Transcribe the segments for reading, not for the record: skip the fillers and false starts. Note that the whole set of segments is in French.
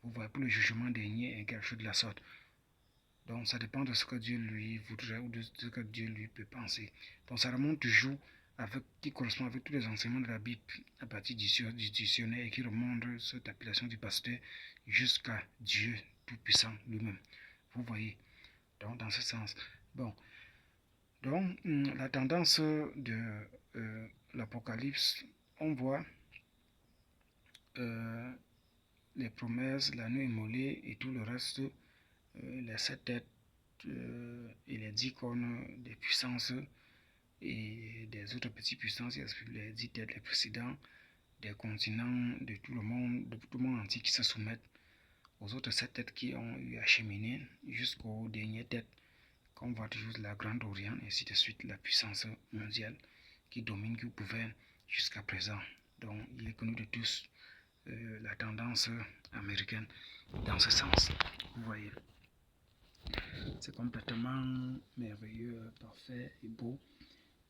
Vous voyez, pour le jugement dernier et quelque chose de la sorte. Donc ça dépend de ce que Dieu lui voudrait ou de ce que Dieu lui peut penser. Donc ça remonte toujours qui correspond avec tous les enseignements de la Bible à partir du dictionnaire et qui remonte cette appellation du pasteur jusqu'à Dieu Tout-Puissant lui-même. Vous voyez, donc dans ce sens. Bon, donc la tendance de l'Apocalypse, on voit les promesses, l'agneau immolé et tout le reste, les 7 têtes et les 10 cornes des puissances et des autres petites puissances, les 10 têtes, les précédents, des continents de tout le monde entier qui se soumettent aux autres 7 têtes qui ont eu à cheminer jusqu'aux dernières têtes, qu'on voit toujours la Grande Orient, et ainsi de suite, la puissance mondiale qui domine, qui gouverne jusqu'à présent. Donc, il est connu de tous la tendance américaine dans ce sens. Vous voyez, c'est complètement merveilleux, parfait et beau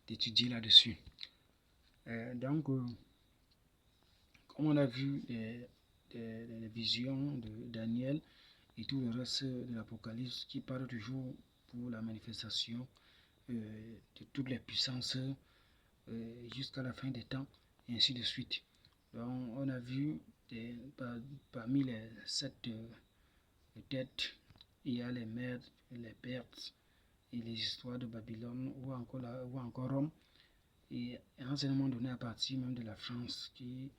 d'étudier là-dessus. Donc, comme on a vu les visions de Daniel et tout le reste de l'Apocalypse qui parle toujours pour la manifestation de toutes les puissances jusqu'à la fin des temps, et ainsi de suite. Donc, on a vu parmi les 7 têtes, il y a les Mèdes, les Perses et les histoires de Babylone ou encore Rome, et un enseignement donné à partir même de la France qui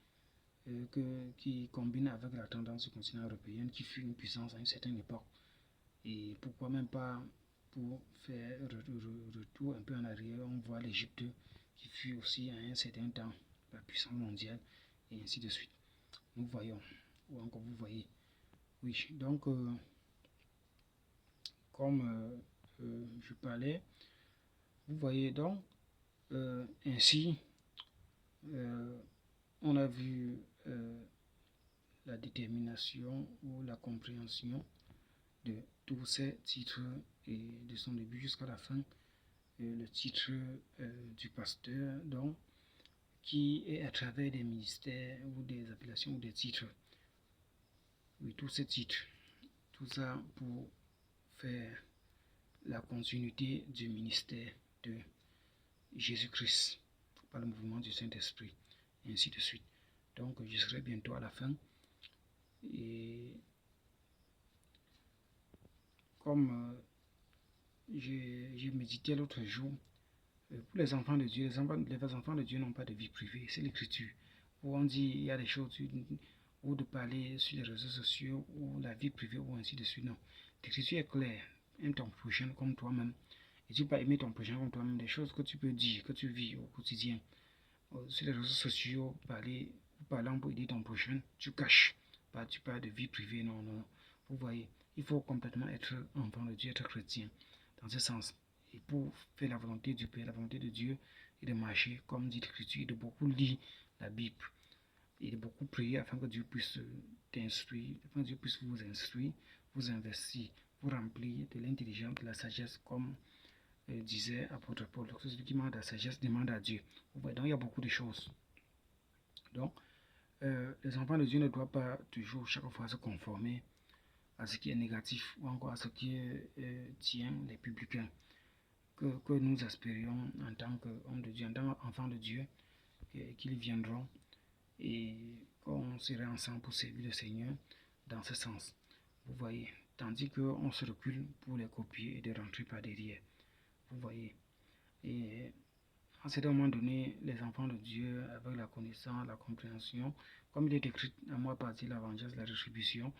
combine avec la tendance du continent européen qui fut une puissance à une certaine époque. Et pourquoi même pas, pour faire retour un peu en arrière, on voit l'Égypte qui fut aussi à un certain temps la puissance mondiale, et ainsi de suite. Nous voyons, ou encore vous voyez. Oui, donc, comme je parlais, vous voyez donc, ainsi, on a vu la détermination ou la compréhension de tous ces titres et de son début jusqu'à la fin. Le titre du pasteur, donc, qui est à travers des ministères ou des appellations ou des titres. Oui, tous ces titres, tout ça pour faire la continuité du ministère de Jésus-Christ par le mouvement du Saint-Esprit, et ainsi de suite. Donc, je serai bientôt à la fin. Et comme j'ai médité l'autre jour, pour les enfants de Dieu, les enfants de Dieu n'ont pas de vie privée, c'est l'écriture. Où on dit il y a des choses, ou de parler sur les réseaux sociaux, ou la vie privée, ou ainsi de suite. Non, l'écriture est claire. Aime ton prochain comme toi-même. Et tu peux aimer ton prochain comme toi-même, des choses que tu peux dire, que tu vis au quotidien. Sur les réseaux sociaux, parlant pour aider ton prochain, tu caches. Tu parles de vie privée, non. Vous voyez, il faut complètement être enfant de Dieu, être chrétien, dans ce sens. Et pour faire la volonté du Père, la volonté de Dieu, et de marcher, comme dit l'Écriture, et de beaucoup lire la Bible, et de beaucoup prier afin que Dieu puisse t'instruire, afin que Dieu puisse vous instruire, vous investir, vous remplir de l'intelligence, de la sagesse, comme disait apôtre Paul. Donc, celui qui demande la sagesse demande à Dieu. Donc, il y a beaucoup de choses. Donc, les enfants de Dieu ne doivent pas toujours, chaque fois, se conformer à ce qui est négatif ou encore à ce qui tient les publicains. Que nous aspirions en tant qu'hommes de Dieu, en tant qu'enfants de Dieu, qu'ils viendront et qu'on serait ensemble pour servir le Seigneur dans ce sens. Vous voyez, tandis qu'on se recule pour les copier et de rentrer par derrière. Vous voyez. Et à un certain moment donné, les enfants de Dieu, avec la connaissance, la compréhension, comme il est écrit à moi partir la vengeance, la rétribution,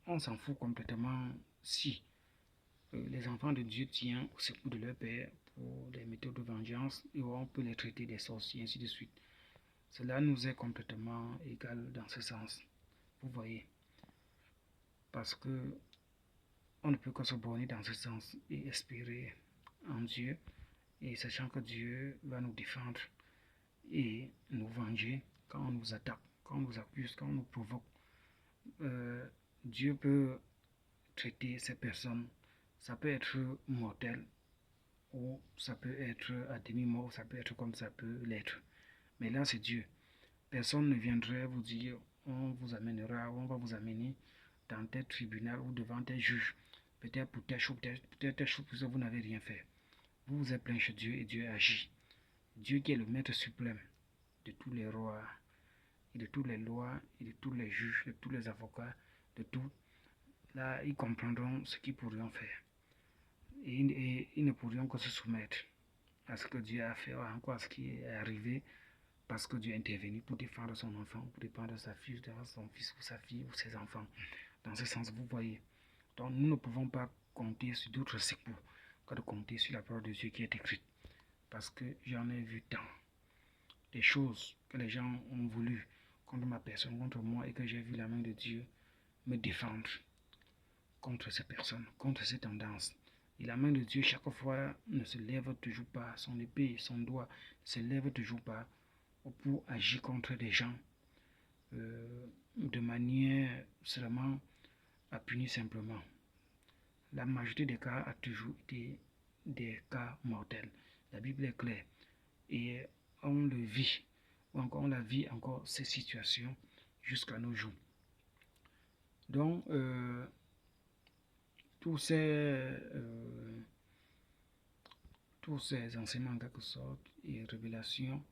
on s'en fout complètement si les enfants de Dieu tiennent au secours de leur Père pour les méthodes de vengeance et on peut les traiter des sorciers, ainsi de suite. Cela nous est complètement égal dans ce sens. Vous voyez. Parce que on ne peut que se borner dans ce sens et espérer en Dieu et sachant que Dieu va nous défendre et nous venger quand on nous attaque, quand on nous accuse, quand on nous provoque. Dieu peut traiter ces personnes. Ça peut être mortel ou ça peut être à demi-mort, ça peut être comme ça peut l'être. Mais là, c'est Dieu. Personne ne viendrait vous dire on vous amènera, on va vous amener dans tel tribunal ou devant tel juge, peut-être pour telle chose, peut-être telle chose, parce que vous n'avez rien fait. Vous vous êtes plaint chez Dieu et Dieu agit. Dieu qui est le maître suprême de tous les rois, et de toutes les lois, et de tous les juges, de tous les avocats, de tout. Là, ils comprendront ce qu'ils pourront faire. Et ils ne pourront que se soumettre à ce que Dieu a fait, encore à ce qui est arrivé, parce que Dieu est intervenu pour défendre son enfant, pour défendre sa fille, défendre son fils ou sa fille ou ses enfants. Dans ce sens, vous voyez. Donc, nous ne pouvons pas compter sur d'autres secours que de compter sur la parole de Dieu qui est écrite. Parce que j'en ai vu tant. Des choses que les gens ont voulu contre ma personne, contre moi, et que j'ai vu la main de Dieu me défendre contre ces personnes, contre ces tendances. Et la main de Dieu, chaque fois, ne se lève toujours pas. Son épée, son doigt ne se lève toujours pas pour agir contre des gens de manière seulement à punir simplement. La majorité des cas a toujours été des cas mortels. La Bible est claire. Et on le vit, ou encore on la vit encore ces situations jusqu'à nos jours. Donc, tous ces enseignements en quelque sorte et révélations,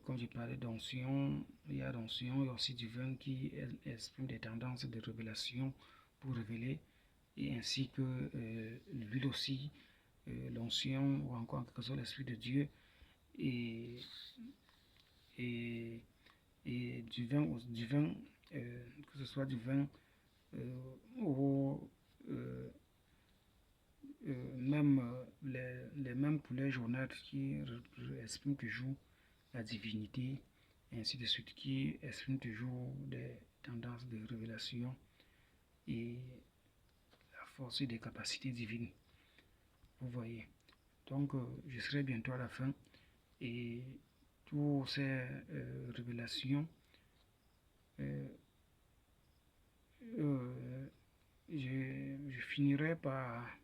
comme je parlais d'onction, il y a l'onction et aussi du vin qui exprime des tendances de révélation pour révéler, et ainsi que l'huile aussi, l'onction ou encore en quelque sorte l'Esprit de Dieu et, et, et du vin, que ce soit du vin ou même les mêmes couleurs jaunâtres qui expriment toujours la divinité, et ainsi de suite, qui expriment toujours des tendances de révélation et la force et des capacités divines. Vous voyez. Donc, je serai bientôt à la fin et toutes ces révélations, je finirai par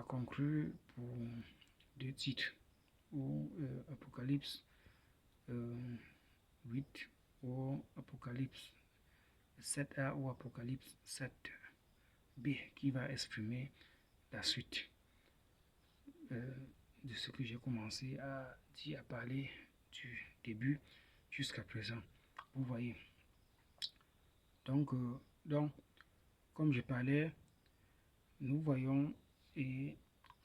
conclure pour deux titres, ou Apocalypse 8 ou Apocalypse 7a ou Apocalypse 7b qui va exprimer la suite de ce que j'ai commencé à dire, à parler du début jusqu'à présent. Vous voyez. Donc, comme je parlais, nous voyons et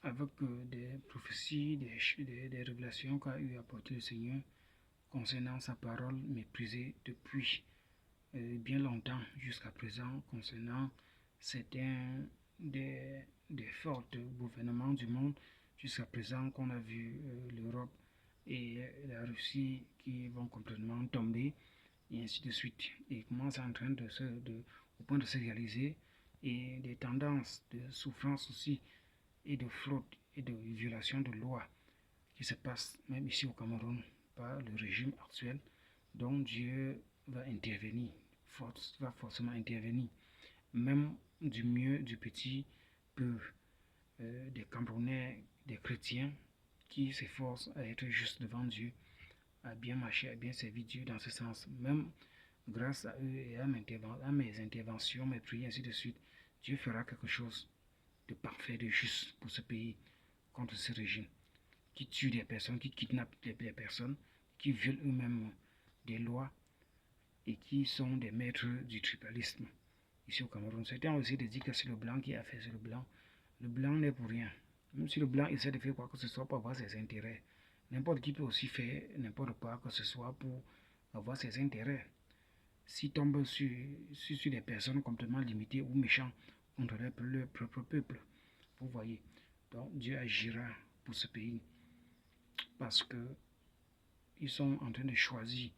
avec des prophéties, des révélations qu'a eu apporté le Seigneur concernant sa parole méprisée depuis bien longtemps jusqu'à présent, concernant certains des fortes gouvernements du monde jusqu'à présent qu'on a vu l'Europe et la Russie qui vont complètement tomber et ainsi de suite, et comment c'est en train au point de se réaliser, et des tendances de souffrance aussi et de fraude et de violation de loi qui se passent même ici au Cameroun par le régime actuel, dont Dieu va intervenir, va forcément intervenir, même du mieux du petit peu des Camerounais, des chrétiens qui s'efforcent à être juste devant Dieu, à bien marcher, à bien servir Dieu dans ce sens, même grâce à eux et à mes interventions, mes prières, ainsi de suite, Dieu fera quelque chose de parfait, de juste pour ce pays, contre ce régime, qui tue des personnes, qui kidnappe des personnes, qui violent eux-mêmes des lois et qui sont des maîtres du tribalisme ici au Cameroun. Certains ont aussi dit que c'est le blanc qui a fait, c'est le blanc. Le blanc n'est pour rien. Même si le blanc essaie de faire quoi que ce soit pour avoir ses intérêts, n'importe qui peut aussi faire n'importe quoi que ce soit pour avoir ses intérêts. S'il tombe sur des personnes complètement limitées ou méchantes contre leur propre peuple, vous voyez. Donc Dieu agira pour ce pays parce que ils sont en train de choisir.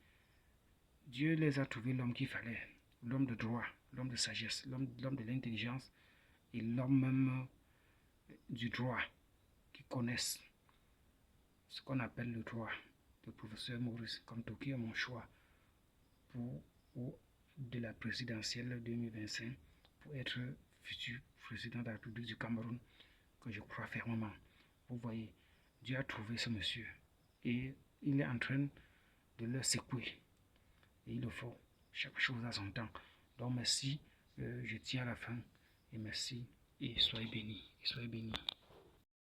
Dieu les a trouvés l'homme qu'il fallait, l'homme de droit, l'homme de sagesse, l'homme de l'intelligence et l'homme même du droit, qui connaissent ce qu'on appelle le droit. Le professeur Maurice Kamtoki est mon choix de la présidentielle 2025 pour être futur président de la République du Cameroun, que je crois fermement. Vous voyez, Dieu a trouvé ce monsieur et il est en train de le secouer et il le faut. Chaque chose a son temps. Donc merci, je tiens à la fin et merci et soyez bénis.